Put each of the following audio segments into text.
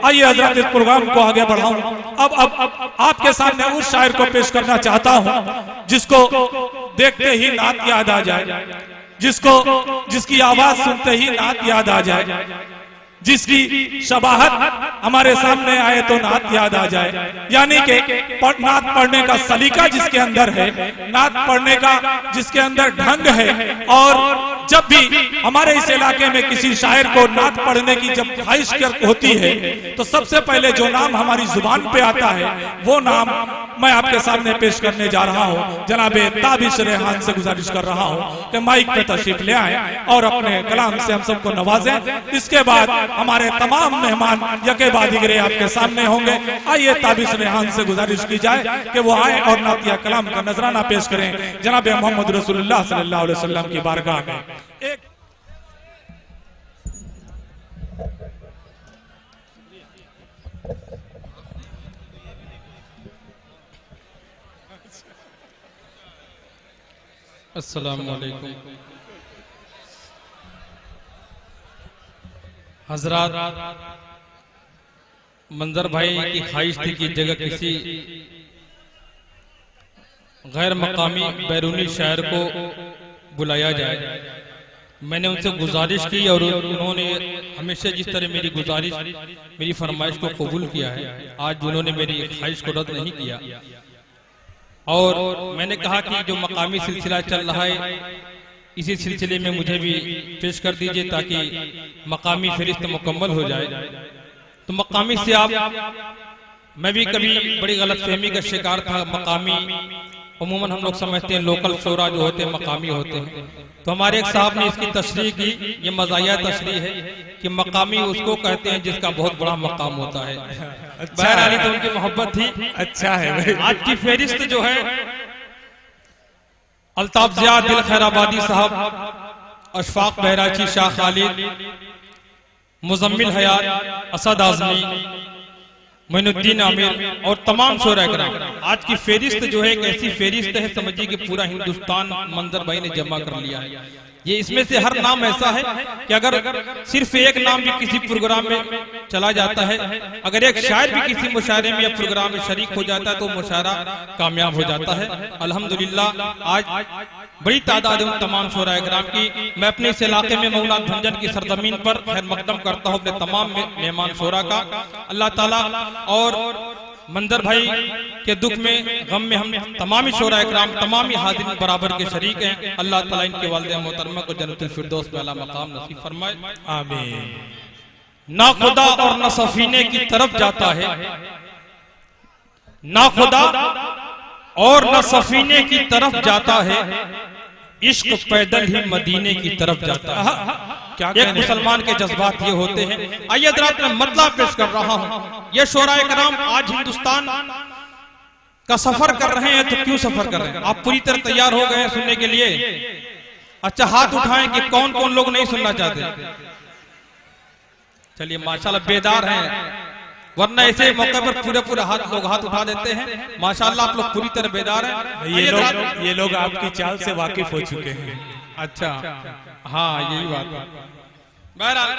आइए हजरत इस प्रोग्राम को आगे बढ़ाऊं। अब आपके सामने उस शायर को पेश करना चाहता हूं जिसको देखते ही नात याद आ जाए, जिसकी आवाज सुनते ही नात याद आ जाए, जिसकी शबाहत हमारे सामने आए तो नात याद आ जाए। यानी कि नात पढ़ने का सलीका जिसके अंदर है, नात पढ़ने का जिसके अंदर ढंग है। और जब भी हमारे इस इलाके में किसी शायर को नात पढ़ने की जब ख्वाहिश होती है तो सबसे पहले जो नाम हमारी जुबान पे आता है वो नाम मैं आपके सामने पेश करने जा रहा हूँ। जनाबे ताबिश रेहान से गुजारिश कर रहा हूँ कि माइक पे तशरीफ ले आए और अपने कलाम से हम सबको नवाजें। इसके बाद हमारे तमाम मेहमान यके बाद दिगरे आपके सामने होंगे। आइए ताबिश रेहान से गुजारिश की जाए कि वो आए और नातिया कलाम का नजराना पेश करें जनाबे मोहम्मद रसूलुल्लाह सल्लल्लाहु अलैहि वसल्लम की बारगाह में। अस्सलामु अलैकुम हजरात, मंजर भाई की ख्वाहिश थी कि जगह किसी गैर मकामी बैरूनी शायर को बुलाया जाए। मैंने उनसे गुजारिश की और उन्होंने हमेशा जिस तरह मेरी गुजारिश, मेरी फरमाइश को कबूल किया है, आज उन्होंने मेरी ख्वाहिश को रद्द नहीं किया। और मैंने कहा कि जो मकामी सिलसिला चल रहा है इसी सिलसिले में मुझे भी पेश कर दीजिए ताकि मकामी फहरिस्त मुकम्मल हो जाए। तो मकामी से मैं भी कभी बड़ी गलतफहमी का शिकार था। मकामी उमूमन हम लोग समझते हैं लोकल शोरा जो होते हैं मकामी होते हैं। तो हमारे एक साहब ने इसकी तशरीह की, ये मज़ाहिया तशरीह है कि मकामी उसको कहते हैं जिसका बहुत बड़ा मकाम होता है। बहरहाल तो उनकी मोहब्बत थी। अच्छा है भाई। आज की फहरिस्त जो है अल्ताफ ज़िया दिल खैराबादी साहब, अशफाक बहराची, शाह खालिद, मुजम्मिल हयात, असद आजमी, मोइनुद्दीन आमिर और तमाम शोरा कराम। आज की फेरिस्त जो है एक ऐसी फेरिस्त है, समझिए कि पूरा हिंदुस्तान मंजर भाई ने जमा कर लिया है। ये इसमें से हर नाम ऐसा है कि अगर सिर्फ एक नाम भी किसी प्रोग्राम में चला जाता है, अगर एक शायर भी किसी मुशायरे में या प्रोग्राम में शरीक हो जाता है तो मुशायरा कामयाब हो जाता है। अल्हम्दुलिल्लाह आज बड़ी तादाद है उन तमाम शोरा कराम की। मैं अपने इस इलाके में मौला भंजन की सरजमीन पर खैर मकदम करता हूँ अपने तमाम मेहमान शोरा का। अल्लाह ताला और मंजर भाई के दुख में, गम में हम तमामी शोरा इकराम, तमामी हाजिरीन बराबर के शरीक हैं। अल्लाह ताला इनके वालिद मोहतरमा को जन्नतुल फिरदौस में आला मकाम नसीब फरमाए, आमीन। ना खुदा और ना सफीने की तरफ जाता है, ना खुदा और ना सफीने की तरफ जाता है, इश्क पैदल ही मदीने की तरफ जाता है। एक मुसलमान के जज्बात ये होते हैं। आइए हज़रात मैं मतलब पेश कर रहा हूँ। ये शोरा कराम आज हिंदुस्तान का सफर कर रहे हैं, तो क्यों सफर कर रहे हैं? आप पूरी तरह तैयार हो गए हैं सुनने के लिए? अच्छा हाथ उठाएं कि कौन कौन लोग नहीं सुनना चाहते। चलिए माशाल्लाह बेदार हैं, वरना ऐसे मौके पर पूरे लोग हाथ उठा देते हैं। माशाल्लाह आप लोग पूरी तरह बेदार हैं। ये लोग आपकी चाल से वाकिफ हो चुके हैं। अच्छा हाँ यही बात। बहरहाल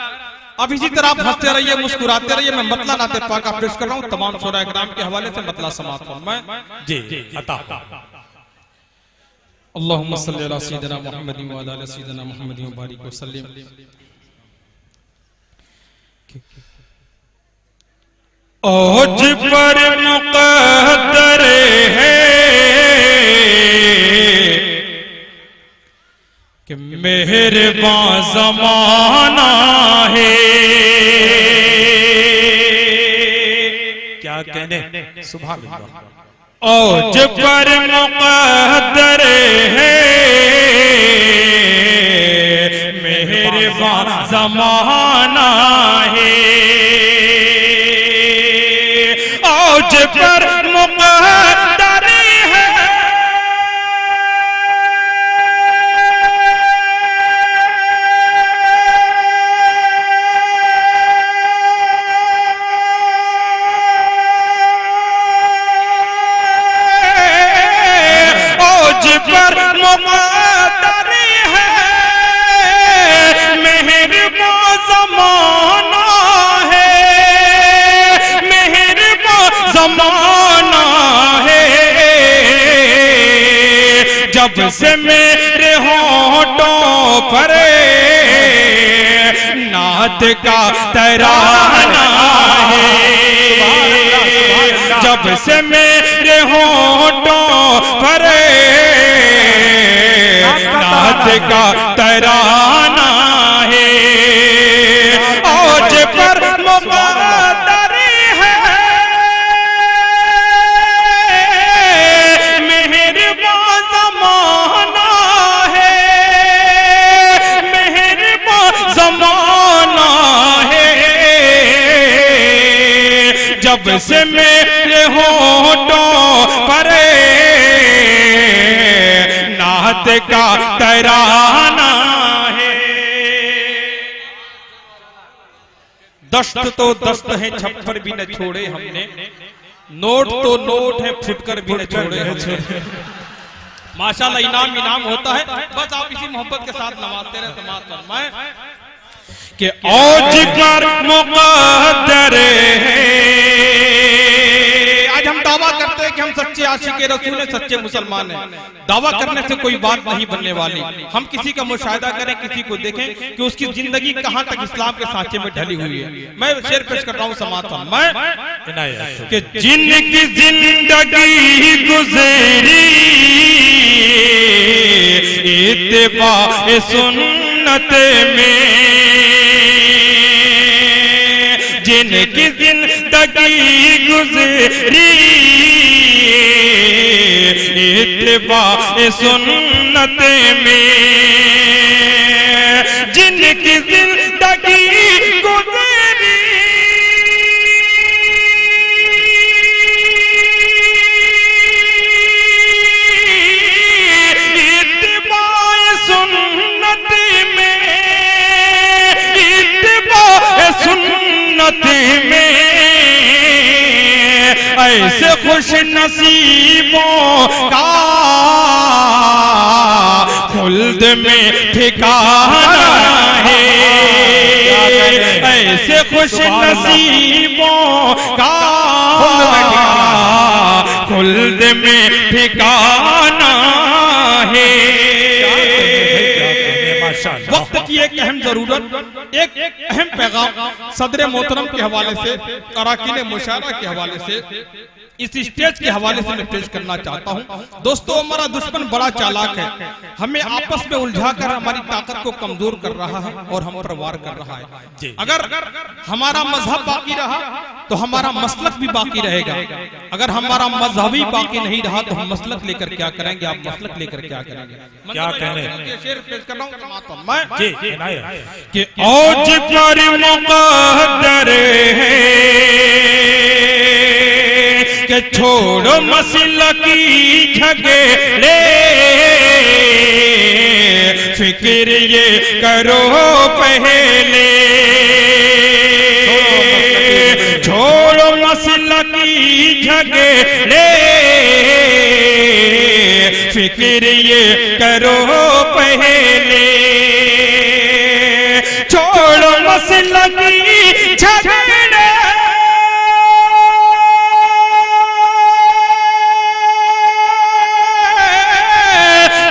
अब इसी तरह आप हंसते रहिए, मुस्कुराते रहिए। मैं मतला नाते पाक पेश कर रहा हूँ तमाम शोरा इकराम के हवाले से। मतला समाप्त फरमाएं। जी अता। अल्लाहुम्मा सल्ली अला सय्यिदिना मुहम्मदिन व अला सय्यिदिना मुहम्मदिन व बारिक वसल्लिम। औज पर मुक़द्दर है कि मेहरबान ज़माना है। क्या कहने, सुभान अल्लाह। औज पर मुक़द्दर है मेहरबान ज़माना है। औज पर मुक़द्दर है मेहरबान ज़माना जब से मेरे होठों पर नात का तराना है, जब से मेरे होठों पर नात का तराना है, औज पर मुक़द्दर है मेहरबान ज़माना है, मेहरबान ज़माना है, जब से मेरे होठों पर नात का तराना है। दस्त तो दस्त है छप्पर भी न छोड़े हमने, नोट तो नोट है फुटकर भी न छोड़े हमने। माशाल्लाह इनाम इनाम होता है, बस आप इसी मोहब्बत के साथ नवाजते रहे समाज फरमाएं कि औज पर मुक़द्दर है। आज हम दावा करते हैं कि हम सच्चे आशिक़े रसूल हैं, सच्चे मुसलमान हैं। दावा करने से कोई बात नहीं बनने वाली। हम किसी का मुशाहिदा करें, किसी को देखें कि उसकी जिंदगी कहां तक इस्लाम के सांचे में ढली हुई है। मैं शेर पेश कर रहा हूं समाज में कि जिनकी जिंदगी गुजरी इत्तिबा सुन्नत में, जिनकी जिंदगी गुजरी इत्तिबा सुन्नत में, जिनकी जिंदगी गुजरी इत्तिबा सुन्नत में, इत्तिबा सुन्नत में, ऐसे खुश नसीबों का खुल्द में ठिकाना है, ऐसे खुश नसीबों का खुल्द में ठिकाना है। वक्त की एक अहम जरूरत, एक अहम पैगाम सदर मोहतरम के हवाले से, अराकीन मुशायरा के हवाले से, इस स्टेज के हवाले से मैं पेश करना चाहता हूं। दोस्तों, हमारा दुश्मन बड़ा चालाक है, हमें आपस में उलझाकर हमारी ताकत को कमजोर कर रहा है और हम पर वार कर रहा है। अगर हमारा मजहब बाकी रहा तो हमारा मसलक भी बाकी रहेगा, अगर हमारा मजहब ही बाकी नहीं रहा तो हम मसलक लेकर क्या करेंगे, आप मसलक लेकर क्या करेंगे? क्या करें? शेर पेश कर रहा हूं मैं कि औज पर मुक़द्दर है कि छोड़ो मसलकी झगड़े, फिक्र ये करो पहले, छोड़ो मसलकी झगड़े, फिक्र ये करो पहले, छोड़ो मसलकी झगड़े,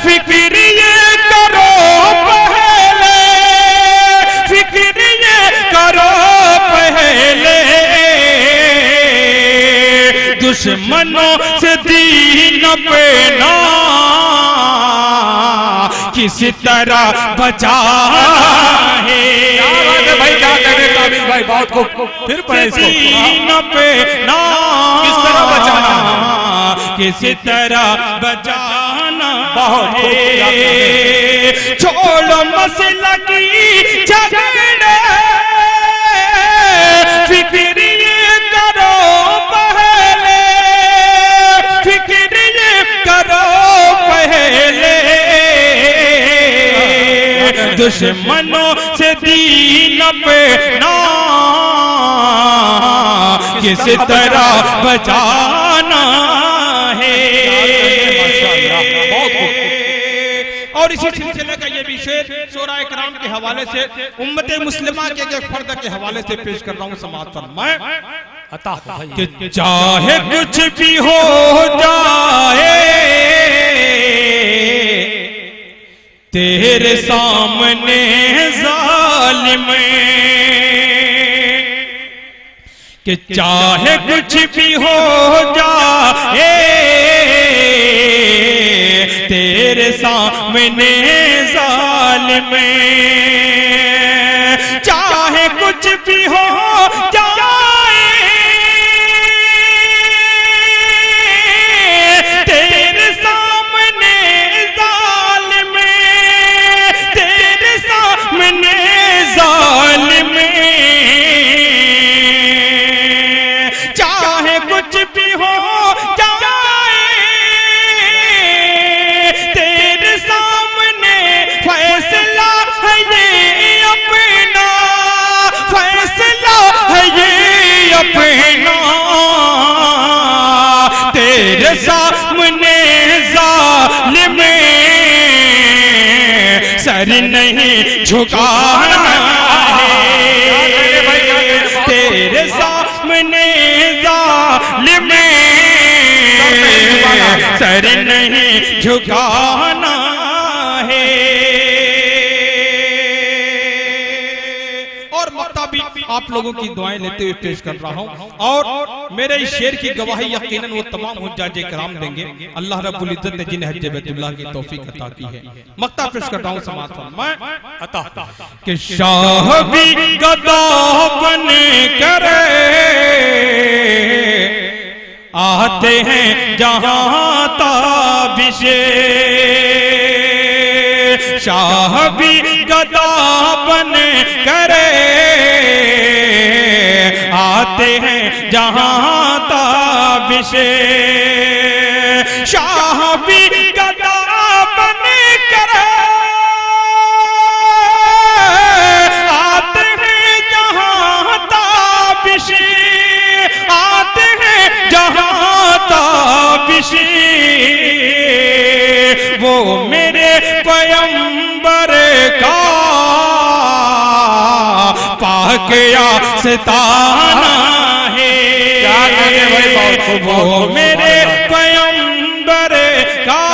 फिक्र ये करो पहले, फिक्र ये करो पहले, दुश्मनों से दीन पे ना किसी तरह बचा है। भाई क्या कहने काबिल भाई, बात को फिर पढ़े इसको। दीन पे ना किस तरह बचाना, किसी तरह बचाना बहुत है। छोड़ो मसलकी झगड़े, फिक्र ये करो पहले, फिक्र ये करो पहले, दुश्मनों से दीन पे ना किस तरह बचाना है। और इसी सिलसिले का ये भी शेर शोरा इकराम के हवाले से, उम्मत मुस्लिमा के एक फर्द के हवाले से पेश कर रहा हूँ समाज फरमाएं कि चाहे कुछ भी हो जाए तेरे सामने जालिम कि चाहे कुछ भी हो जाए, तेरे सामने जालिम चाहे कुछ भी हो जाए, तेरे सामने जालिम, तेरे सामने जालिम चाहे कुछ भी हो जाए, तेरे सामने फैसला है ये अपना, फैसला है ये अपना, तेरे सामने जालिम सर नहीं झुकाना है, तेरे सामने जालिम सर नहीं झुकाना है। और मक्ता भी आप लोगों की दुआएं लेते हुए पेश कर रहा हूं, और मेरे इस शेर की गवाही यकीनन वो तमाम हुज्जाज कराम देंगे। अल्लाह रब्बुल इज्जत ने जिन्हें हज बैतुल्लाह की तौफीक अता की है। मक्ता पेश कर रहा हूं समात फरमाए कि शाह भी गदा बन करे आते हैं जहां ताबिशे, शाह भी गदा बन करे आते हैं जहां ताबिशे, शाह भी गदा बन करे आते हैं जहां ताबिशे, आते हैं जहां ताबिशे, वो मेरे पैगंबर का पाक आस्ताना है, वो मेरे पैगंबर का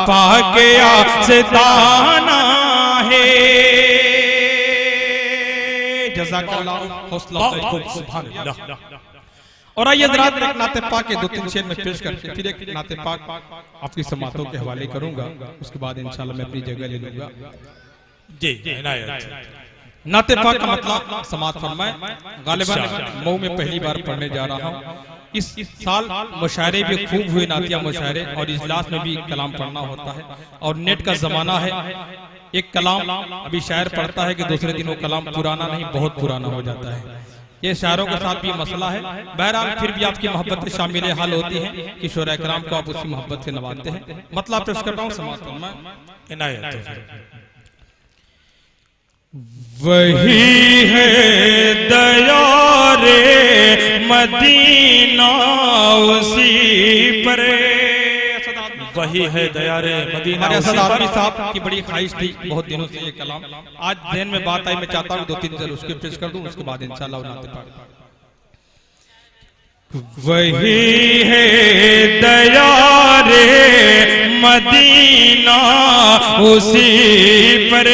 पाक आस्ताना है। जज़ाकल्लाह हौसला अफज़ाई। और आइए हज़रात एक नाते पाक के 2-3 शेर में पेश करके फिर एक नाते पाक आपकी समातों के हवाले करूंगा, उसके बाद इंशाल्लाह मैं अपनी जगह ले लूंगा। जी इनायत। नाते पाक का मतलब समात फरमाए, गालिबन मऊ में पहली बार पढ़ने जा रहा हूँ। इस साल मुशायरे भी खूब हुए, नातिया मुशायरे, और इजलास में भी कलाम पढ़ना होता है, और नेट का जमाना है। एक कलाम अभी शायर पढ़ता है कि दूसरे दिन वो कलाम पुराना नहीं बहुत पुराना हो जाता है। ये शायरों के साथ भी मसला है। बहरहाल फिर भी आपकी मोहब्बत शामिल हाल होती है कि शोरा कराम को आप उसी मोहब्बत से नवाजते हैं। मतलब पेश करता हूँ समात फरमाए इनायत। वही है दया रे मदीना उसी पर, वही है दया रे मदीना। हमारे असद आदमी साहब की बड़ी ख्वाहिश थी बहुत दिनों से ये कलाम, आज ध्यान में बात आई, मैं चाहता हूँ 2-3 जल उसके पेश कर दूं, उसके बाद इंशाल्लाह नाते पाक। वही है दया रे मदीना उसी पर,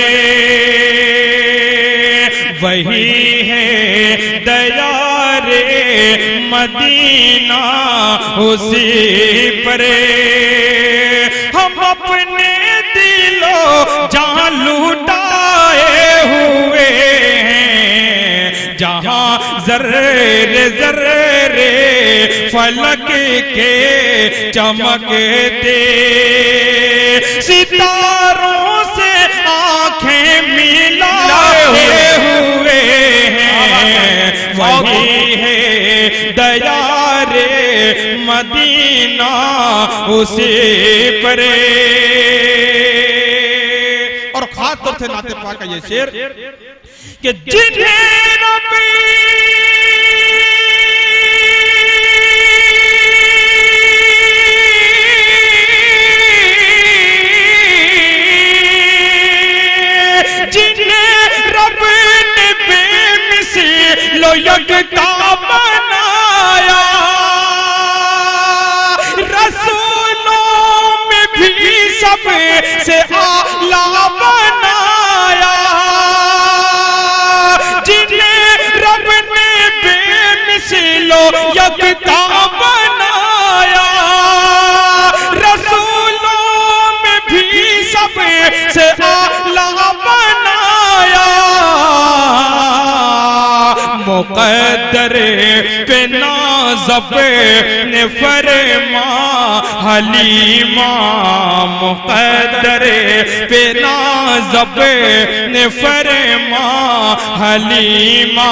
वही है दया रे मदीना उसी पर, हम अपने दिलों जान लुटाए हुए हैं, जहां जर्रे जर्रे फलक के चमकते, सितारों से आंखें मिलाए हुए हैं, वही है दया रे मदीना उसी पर। और खास तौर से नाते पाक का ये शेर कि जिन्हें रब लो यकता बनाया, रसूलों में भी सबसे आला बनाया, जिन्हें रब ने बेमिसलो यकता बनाया, रसूलों में भी सबसे आला बनाया, मुक़द्दर पे नाज़ब ने फरमा हलीमा, मुक़द्दर पे नाज़ब ने फरमा हलीमा,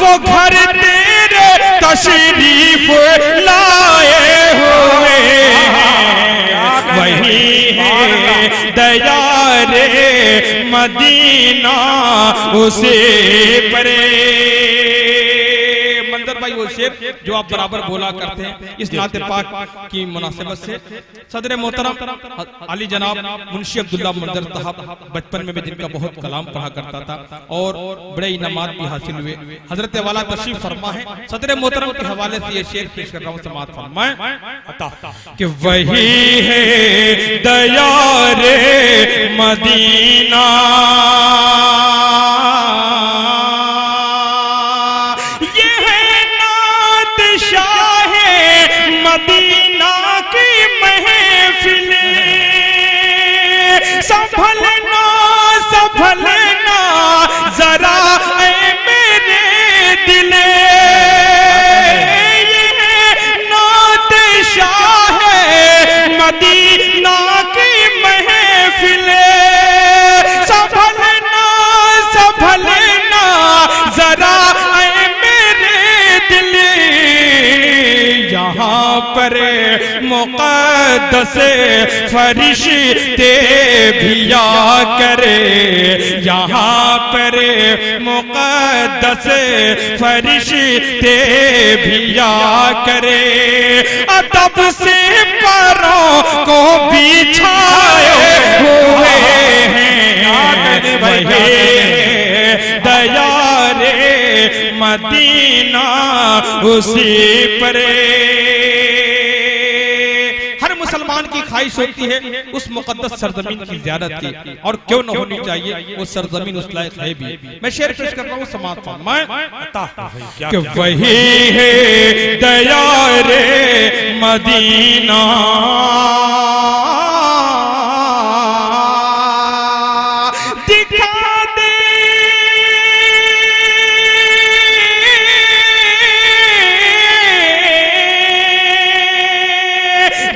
वो घर तेरे तशरीफ लाए हुए वही है दया रे मदीना उसे परे। मंदर भाई वो शेर जो आप बराबर बोला करते हैं इस नाते पाक की मुनासिबत से सदर मोहतरम अली जनाब मुंशी अब्दुल्ला मंदर साहब बचपन में भी जिनका बहुत कलाम पढ़ा करता था और बड़े इनामात भी हासिल हुए, हजरत वाला तशरीफ फरमा है, सदर मोहतरम के हवाले से ये शेर पेश कर रहा हूँ, समाअत फरमाएं कि वही है दया रे मदीना, ये है नात शाहे मदीना की महफिल, संभलना संभलना जरा ऐ मेरे दिल, ये नात शाहे मदीना की महफिल, संभलना संभलना जरा ऐ मेरे दिल, यहाँ पर मुक़द्दस फरिश्ते भी आ करे, यहाँ पर मुक़द्दस फरिश्ते भी आ करे, अदब से पैरों को बिछाए हुए हैं वही दया रे मदीना उसी परे। हर मुसलमान की ख्वाहिश होती है उस मुकद्दस सरजमीन की ज़ियारत की, और क्यों न होनी चाहिए, वो सरजमीन उस लायक है भी। मैं शेर पेश कर रहा हूँ, समाअत फरमाएं कि वही है दया रे मदीना,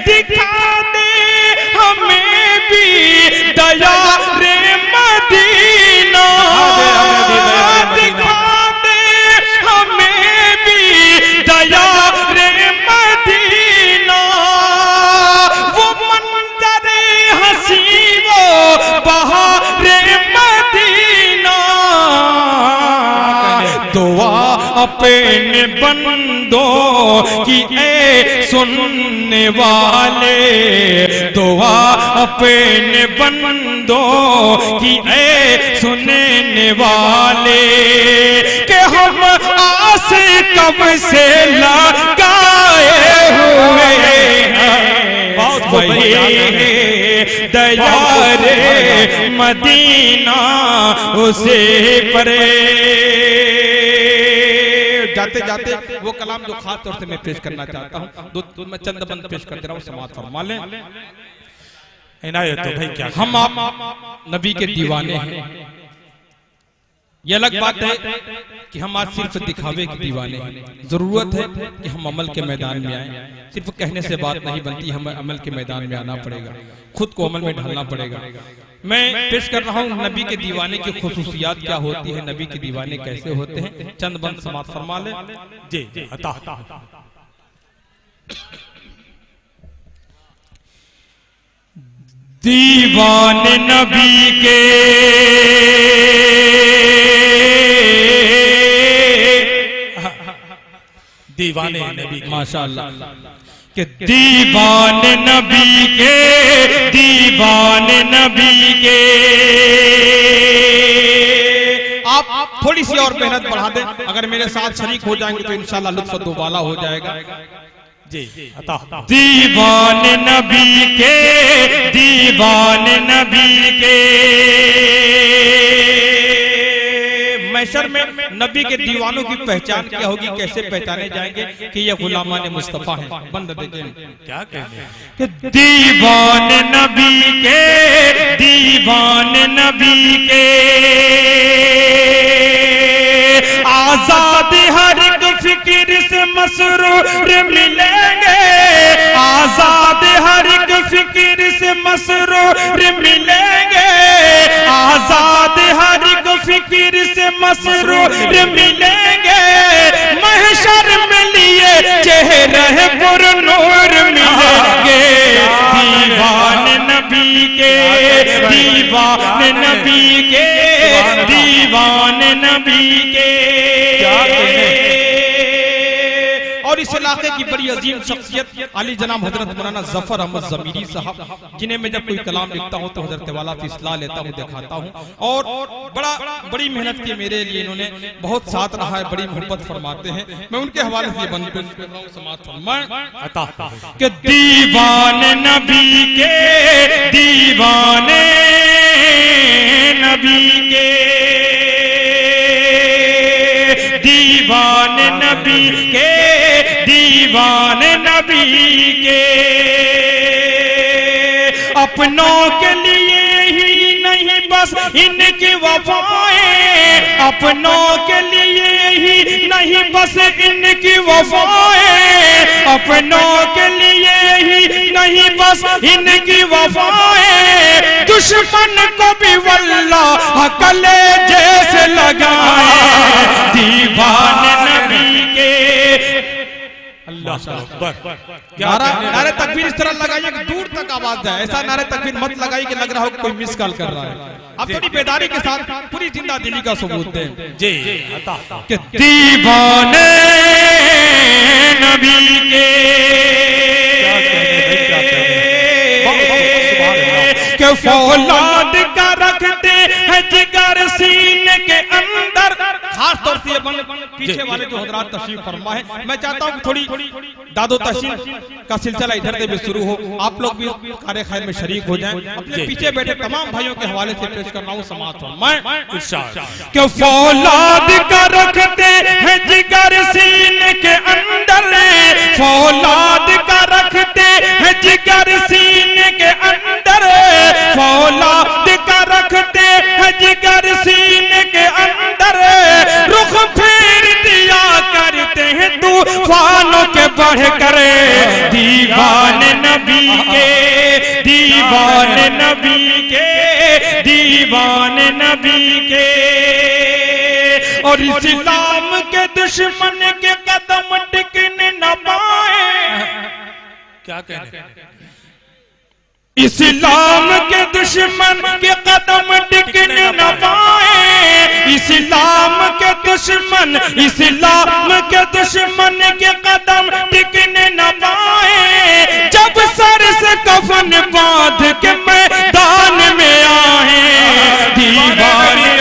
दिखा दे हमें भी दया रे मदीना, दिखा दे हमें भी दया रे मदीना, वो मंजर हसी वो बहार मदीना, दुआ अपने बंदों की ए सुनने वाले, दुआ अपने बंदों की ए सुनने वाले, कि हम आस कब से लगाए हुए हैं वही दया रे मदीना उसे परे। जाते जाते वो कलाम जो खास तौर से मैं पेश करना चाहता हूँ, दो मैं चंद बंद पेश कर दे रहा हूँ, समाअत फरमा लें। इनायत तो भाई क्या, हम आप नबी के दीवाने हैं, ये अलग बात है कि हम आज सिर्फ दिखावे के दीवाने हैं। जरूरत है कि हम अमल के मैदान में आए, सिर्फ कहने से बात नहीं बनती, हमें अमल के मैदान में आना पड़ेगा, खुद को अमल में ढालना पड़ेगा। मैं पेश कर रहा हूँ नबी के दीवाने की खुसूसियात क्या होती है, नबी के दीवाने कैसे होते हैं, चंद बंद समाअत फरमा ले। जी अता दीवाने नबी के दीवाने नबी, माशाअल्लाह, कि दीवाने नबी के, दीवाने नबी के। आप थोड़ी सी और मेहनत बढ़ा दें, अगर मेरे साथ शरीक हो जाएंगे तो इंशाल्लाह लुत्फ दोबाला हो जाएगा। जी अता दीवाने नबी के, दीवाने नबी के। महशर में नबी के दीवानों की पहचान क्या होगी, कैसे पहचाने जाएंगे कि ये गुलामान मुस्तफा हैं? बंद देखें क्या कहने कि दीवाने नबी के, दीवाने नबी के, आजाद हर एक फिक्र से मसरूर मिलेंगे, आजाद हर एक फिक्र से मसरूर मिलेंगे, आजाद हर एक फिक्र से मसरूर मिलेंगे, महशर में लिए चेहरे पर नूर मिलेंगे। दीवाने नबी के, दीवाने नबी के, दीवाने नबी के। और इस इलाके की बड़ी अजीम शख्सियत अली जनाब हजरत मौलाना जफर अहमद जमीरी साहब, जिन्हें मैं जब कोई कलाम लिखता हूँ तो हजरत वाला की इस्लाह लेता हूँ, दिखाता हूँ। और बड़ी मेहनत की मेरे लिए इन्होंने बहुत साथ रहा है, बड़ी मोहब्बत फरमाते हैं। मैं उनके हवाले से बंद कि दीवाने नबी के, दीवाने नबी के, दीवाने नबी के, दीवाने नबी के। अपनों के लिए ही नहीं बस इनकी वफाएं, अपनों के लिए ही नहीं बस इनकी वफाएं, अपनों के लिए ही नहीं बस इनकी वफाएं, दुश्मन को भी वल्लाह कले जैसे लगाए। दीवाने नबी के। नारे तकबीर इस तरह लगाइए कि दूर तक आवाज जाए, ऐसा नारे तकबीर मत लगाइए कि लग रहा हो कोई मिस कॉल कर रहा है। अब थोड़ी बेदारी के साथ पूरी जिंदा दिली का सबूत दें जी कि दीवाने नबी के, के फौलाद का रखते हैं जिगर सीने के अंदर। खास तौर से ये पीछे वाले जो हजरात तशरीफ फरमा है, मैं चाहता हूँ कि थोड़ी दादो तहसीन का सिलसिला इधर से भी शुरू हो, आप लोग भी कार्य खैर में शरीक हो जाएं। अपने पीछे बैठे तमाम भाइयों के हवाले से पेश कर रहा हूँ समात फरमाएं कि फौलाद का रखते हैं जिगर सीने के अंदर, फौलाद का रखते हैं जिगर सीने के अंदर, फौलाद का रखते हैं जिगर सीने के अंदर, रुख फेर दिया करते हैं तूफानों के बढ़ कर। दीवाने नबी के, दीवाने नबी के, दीवाने नबी के। और इस्लाम के दुश्मन के कदम टिकने न पाए। क्या कहने इस्लाम के दुश्मन के कदम टिकने न पाए, इस्लाम के दुश्मन, इस्लाम के दुश्मन के कदम टिकने न पाए। जब सर से कफन बांध के मैदान में आए। दीवाने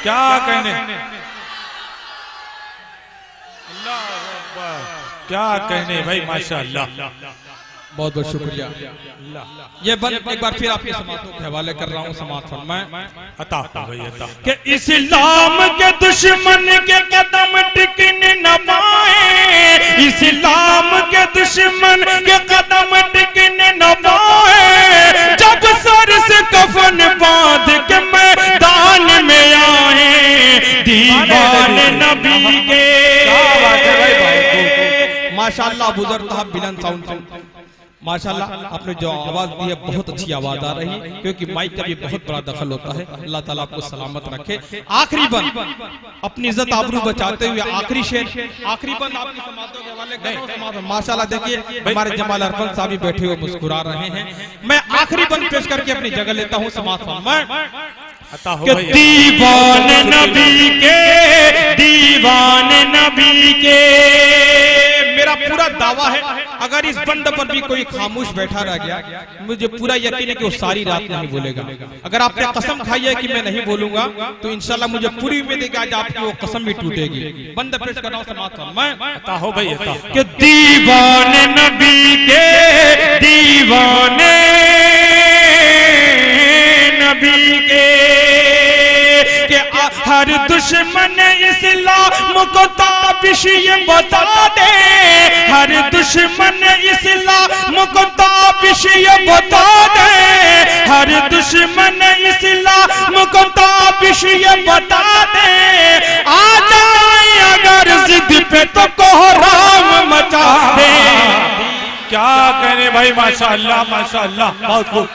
क्या कहने, क्या कहने भाई, माशाअल्लाह, बहुत बहुत शुक्रिया। ये बंद एक बार फिर आपके समातों के हवाले कर रहा हूँ, समात फरमाएं अता भाई अता कि इस्लाम के दुश्मन के कदम टिकने न पाए, इस्लाम के दुश्मन के कदम टिकने न पाए। जब सर से कफन बांध के मैदान में आए। दीवाने नबी के। माशाअल्लाह बुजुर्ग साहब बिलन साउंड, माशाल्लाह आपने जो आवाज दी है बहुत अच्छी आवाज आ रही, क्योंकि माइक का भी बहुत बड़ा दखल होता है। अल्लाह ताला आपको सलामत रखे। आखिरी बंद अपनी इज्जत आबरू बचाते हुए आखिरी शेर, आखिरी बंद आपकी समातों के हवाले कर रहा हूं। माशाल्लाह देखिए हमारे जमाल अरफन साहब भी बैठे हुए मुस्कुरा रहे हैं। मैं आखिरी बंद पेश करके अपनी जगह लेता हूँ समात फरमाएं। दीवाने नबी के, दीवाने नबी के। मेरा पूरा दावा है अगर अगर इस बंद पर भी कोई खामोश बैठा रह गया, मुझे पूरा यकीन है कि वो सारी रात नहीं बोलेगा। अगर आपने कसम खाई है कि मैं नहीं बोलूंगा, तो इंशाल्लाह मुझे पूरी उम्मीद है कि आज आपकी वो कसम भी टूटेगी। बंद पेश कर रहा हूं समाप्त मैं हो भाई कि दीवाने नबी के, दीवाने नबी के हर दुश्मन इस्लाम को ताबिश ये बता दे, हर दुश्मन इस्लाम को ताबिश ये बता दे, हर दुश्मन इस्लाम को ताबिश ये बता दे। आ जाए अगर जिद पे तो कोहराम मचा दे। क्या कहने भाई, माशाअल्लाह माशाअल्लाह, बहुत खूब।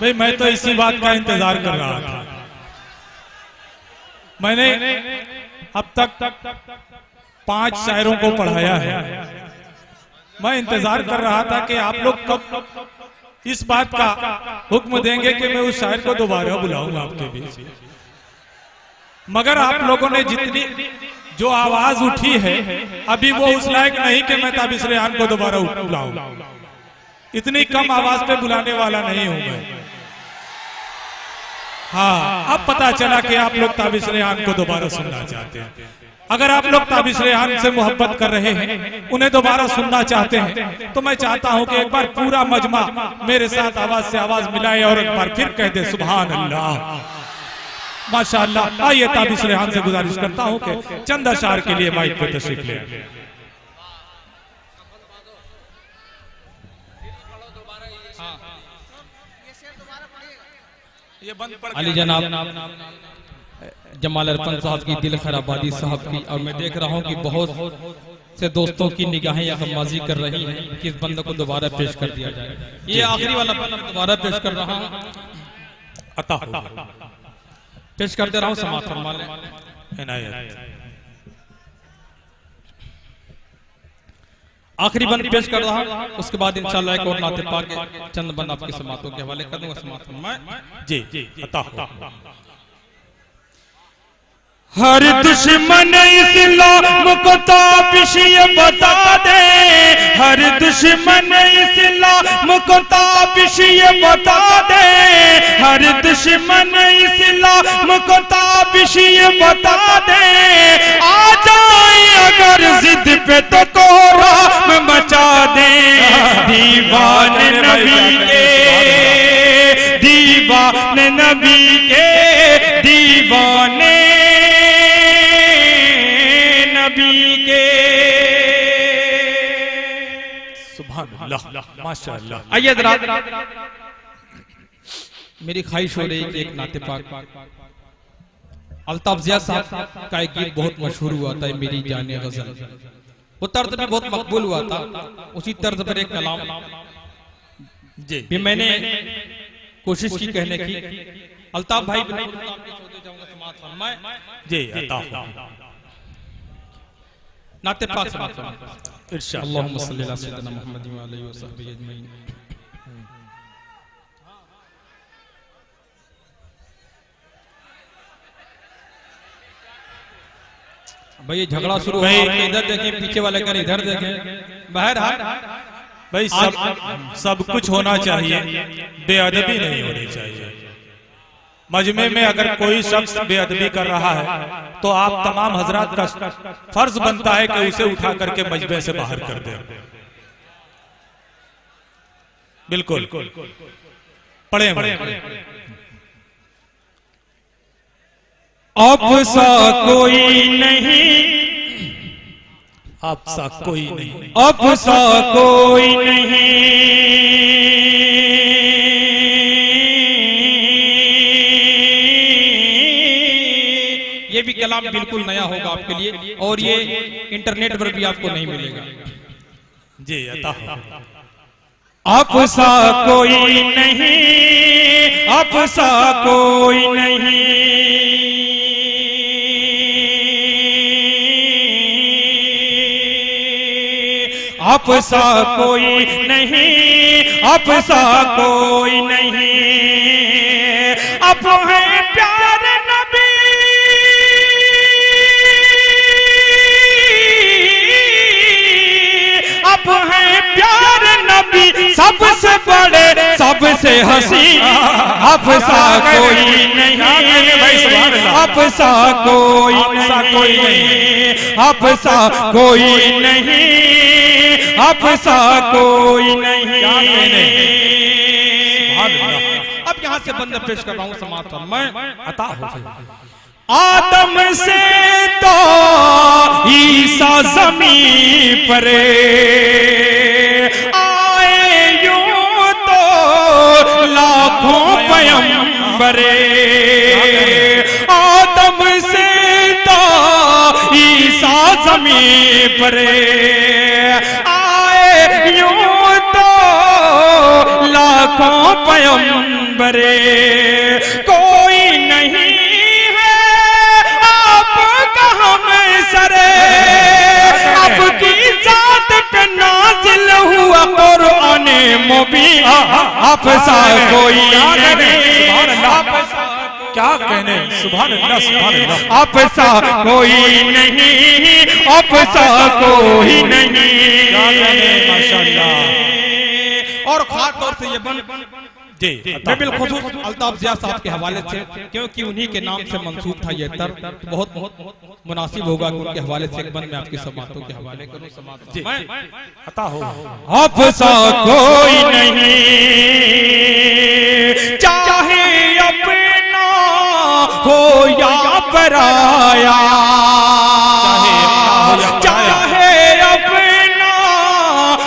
भाई मैं तो इसी बात का इंतजार कर रहा था। मैंने अब तक 5 शायरों को पढ़ाया है। मैं इंतजार कर रहा था कि आप लोग कब इस बात का हुक्म देंगे कि मैं उस शायर को दोबारा बुलाऊंगा आपके बीच। मगर आप लोगों ने जितनी जो आवाज उठी है, अभी वो उस लायक नहीं कि मैं ताबिश रेहान को दोबारा बुलाऊं। इतनी कम आवाज पे बुलाने वाला नहीं हूं मैं। हाँ, अब पता चला कि आप लोग ताबिश रेहान को दोबारा सुनना चाहते हैं। अगर आप लोग ताबिश रेहान से मोहब्बत कर रहे हैं, उन्हें दोबारा सुनना चाहते हैं, तो मैं चाहता हूं कि एक बार पूरा मजमा मेरे साथ आवाज से आवाज मिलाए और एक बार फिर कह दे सुभान अल्लाह, माशाअल्लाह। आइए ताबिश रेहान से गुजारिश करता हूं कि चंद अशार के लिए माइक पे तशरीफ ले आए। अली जनाब जमाल अरफन साहब की, दिल खैराबादी साहब की, और मैं देख रहा हूँ कि बहुत से दोस्तों की निगाहें यकमाजी कर रही हैं कि इस बंदे को दोबारा पेश कर दिया जाए। ये आखिरी वाला बंदा दोबारा पेश कर रहा हूँ, पेश कर दे रहा हूँ, समाप्त फरमा लें। आखिरी बंद पेश कर रहा हूँ, उसके बाद इंशाल्लाह एक और नाते पाक के चंद बंद आपकी समातों के हवाले कर दूंगा। समाप्त फरमाएं। जी अता हो। हर दुश्मन इस्लाम को ताबिश ये बता दे, हर दुश्मन इस्लाम को ताबिश ये बता दे, हर दुश्मन इस्लाम को ताबिश ये बता दे। आ जाए अगर जिद पे तो कोहराम मचा दे। दीवाने नबी के, दीवाने नबी के, दीवाने नबी के। सुभान अल्लाह माशाअल्लाह। आइए जरा, मेरी ख्वाहिश हो रही कि एक नाते पाक अल्ताफ जिया साहब का एक गीत बहुत मशहूर हुआ था, मेरी जाने गजल, वो तर्ज में बहुत मकबूल हुआ था। उसी तर्ज पर एक कलाम भी मैंने कोशिश की कहने की। अल्ताफ भाई जी अता हो। नाते पाक समाप्त इरशाद। अल्लाहुम्मा सल्ली अला सय्यिदिना मुहम्मद व आलिहि व सहबिहि अजमईन। भाई ये झगड़ा शुरू हो गया, इधर देखें, पीछे वाले कर इधर देखें। बहरहाल भाई सब कुछ होना चाहिए, बेअदबी नहीं होनी चाहिए। मजमे में अगर कोई शख्स बेअदबी कर रहा है तो आप तमाम हजरात का फर्ज बनता है कि उसे उठा करके मजमे से बाहर कर दे। बिल्कुल पढ़े आपसा कोई नहीं, आपसा कोई नहीं, आपसा कोई नहीं, ये भी कलाम बिल्कुल नया होगा आपके लिए और ये इंटरनेट पर भी आपको नहीं मिलेगा। जी अता हो। आपसा कोई नहीं, आपसा कोई नहीं, आप सा कोई नहीं, आप सा कोई नहीं, आप है प्यारे नबी, आप है प्यारे नबी, सबसे बड़े सबसे हंसी, आप सा कोई नहीं, आप सा कोई नहीं, आप सा कोई नहीं, आप सा कोई नहीं। अब यहाँ से बंदा पेश कर रहा हूँ समाज पर मैं अता हो आदम से तो ईसा ज़मीन पर आए यूं तो लाखों पैगंबरे, आदम से तो ईसा ज़मीन पर आए यूं तो लाखों पैगंबरे, कोई नहीं आपकी जात पे नाजिल हुआ कुरान मुबीन, आप सा कोई नहीं, क्या कहने, सुभान अल्लाह सुभान अल्लाह, आप सा कोई नहीं, आप सा कोई नहीं, माशाअल्लाह। और खास तौर से ये बन मैं बिलखुसूस अल्ताफ जिया साहब के हवाले से, क्योंकि उन्हीं के नाम से मंसूब था ये तर, बहुत मुनासिब होगा कि उनके हवाले से एक बंद मैं आपकी समातों के हवाले करूं। अता हो आप सा कोई नहीं, चाहे अपना हो या पराया, चाहे अपना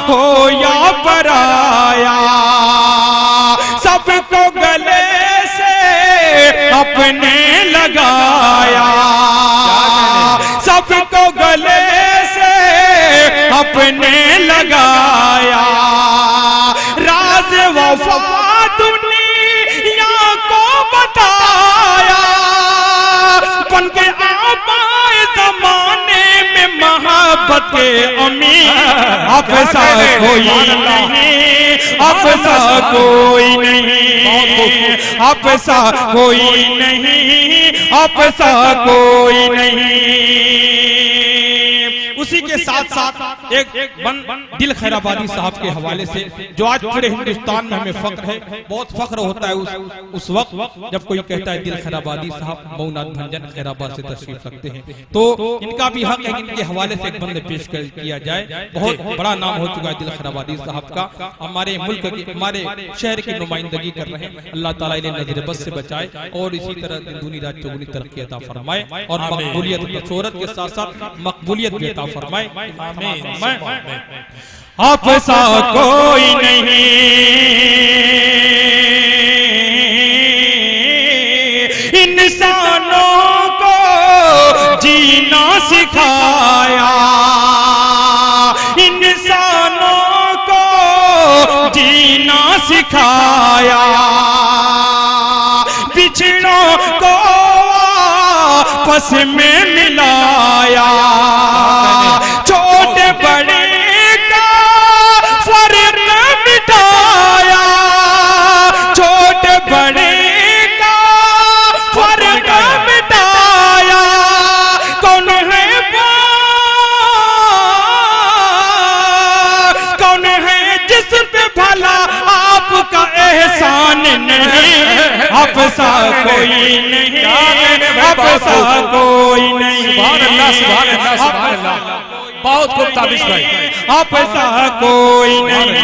हो या पराया, सबको गले से अपने लगाया, सबको गले से अपने लगाया, राज वफा दुनिया को बताया, बन के आबाए ज़माने में मोहब्बत के अमीर, आप सा कोई नहीं, आप सा कोई नहीं, आप सा कोई नहीं, आप सा कोई नहीं। उसी के साथ साथ एक दिल खैराबादी साहब के हवाले से, जो आज पूरे हिंदुस्तान में हमें फख्र है, बहुत फख्र होता है उस वक्त जब कोई कहता है दिल खैराबादी साहब मऊनाथ भंजन खैराबाद से तशरीफ रखते हैं, तो इनका भी हक है कि इनके हवाले से एक बंद पेश किया जाए। बहुत बड़ा नाम हो चुका है दिल खैराबादी साहब का, हमारे मुल्क के हमारे शहर की नुमाइंदगी कर रहे हैं। अल्लाह ताला इन्हें नजर बस से बचाए और इसी तरह दूनी रात चौगुनी तरक्की अता फरमाए और मकबूलियत शोहरत के साथ साथ मकबूलियत भी अता फरमाए। आप सा कोई नहीं, इंसानों को जीना सिखाया, इंसानों को जीना सिखाया, बिछड़ों को आपस में मिलाया, छोटे बड़े का फर्क मिटाया, छोटे बड़े का फर्क मिटाया, कौन है जिस पे भला आपका एहसान नहीं, आप सा कोई नहीं, आप सा कोई नहीं, सुभान अल्लाह सुभान अल्लाह सुभान अल्लाह, बहुत खूब ताबिश भाई, आप सा कोई नहीं।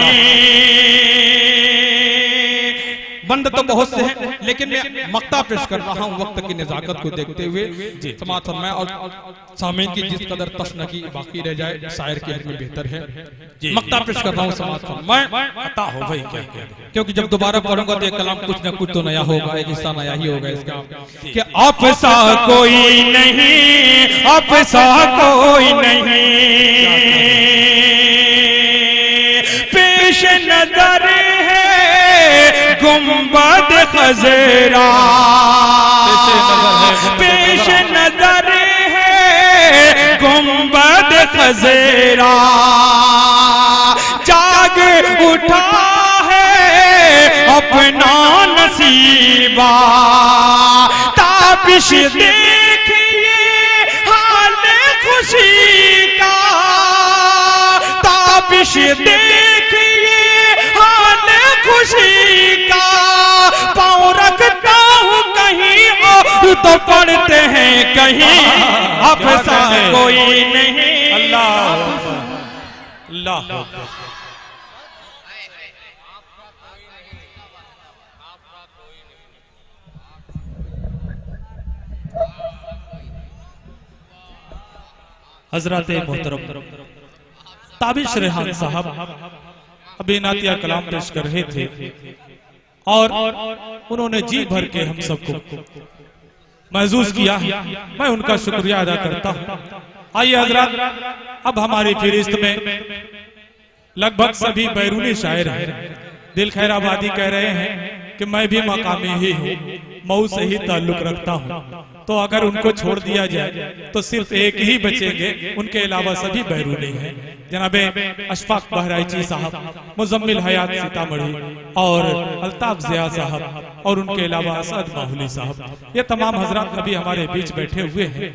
बंद तो बहुत से हैं, लेकिन मैं मक्ता पेश कर रहा हूँ वक्त की नजाकत को देखते हुए। समाअत फरमाएं और सामीन की जिस कदर तशनगी बाकी रह जाए शायर के हक में बेहतर है। मक्ता पेश कर रहा हूँ समाअत फरमाएं, अता हो भाई, क्या क्योंकि जब दोबारा पढ़ूंगा तो ये कलाम कुछ न कुछ तो नया होगा, एक हिस्सा नया ही होगा इसका। कि आप सा कोई नहीं, आप सा कोई नहीं, पेश नजर है गुंबद खज़रा, पेश नजर है गुंबद खज़रा, उठा है अपना नसीबा। ताबिश देखिए हाल खुशी का, ताबिश देखिए हाल खुशी का। पाँव रखता हूँ कहीं और तो पढ़ते हैं कहीं, अब सा कोई नहीं। अल्लाह अल्लाह। हजरत मोहतरम ताबिश रेहान साहब अभी नातिया कलाम पेश कर रहे थे और उन्होंने जी भर के हम सबको महसूस किया। मैं उनका शुक्रिया अदा करता हूँ। आइए हजरत, अब हमारी फहरिस्त में लगभग सभी बैरूनी शायर हैं। दिल खैराबादी कह रहे हैं कि मैं भी मकामी ही हूँ, मऊ से ही ताल्लुक रखता हूँ। तो अगर उनको छोड़ दिया जाए तो सिर्फ एक ही बचेंगे, उनके अलावा सभी बैरूनी हैं। जनाबे अशफाक बहराइची साहब, मुजम्मिल हयात सीतामढ़ी और अल्ताफ ज़िया साहब और उनके अलावा असद माहुली साहब, ये तमाम हजरात अभी हमारे बीच बैठे हुए हैं।